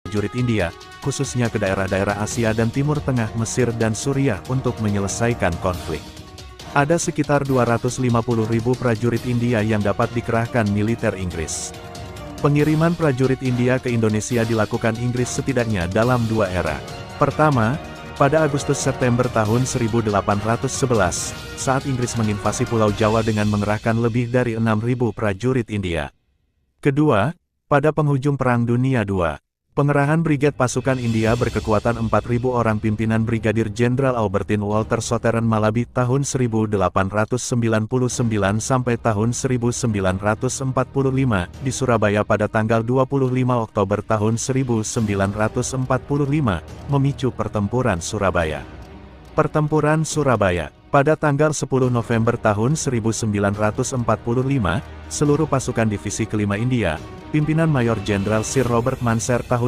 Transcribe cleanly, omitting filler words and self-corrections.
prajurit India, khususnya ke daerah-daerah Asia dan Timur Tengah, Mesir dan Suriah untuk menyelesaikan konflik. Ada sekitar 250.000 prajurit India yang dapat dikerahkan militer Inggris. Pengiriman prajurit India ke Indonesia dilakukan Inggris setidaknya dalam dua era. Pertama, pada Agustus-September tahun 1811, saat Inggris menginvasi Pulau Jawa dengan mengerahkan lebih dari 6.000 prajurit India. Kedua, pada penghujung Perang Dunia II, pengerahan Brigade Pasukan India berkekuatan 4.000 orang pimpinan Brigadir Jenderal Albertine Walter Sotteren Malabi tahun 1899 sampai tahun 1945 di Surabaya pada tanggal 25 Oktober tahun 1945, memicu Pertempuran Surabaya. Pertempuran Surabaya. Pada tanggal 10 November tahun 1945, seluruh pasukan Divisi Kelima India, pimpinan Mayor Jenderal Sir Robert Mannser tahun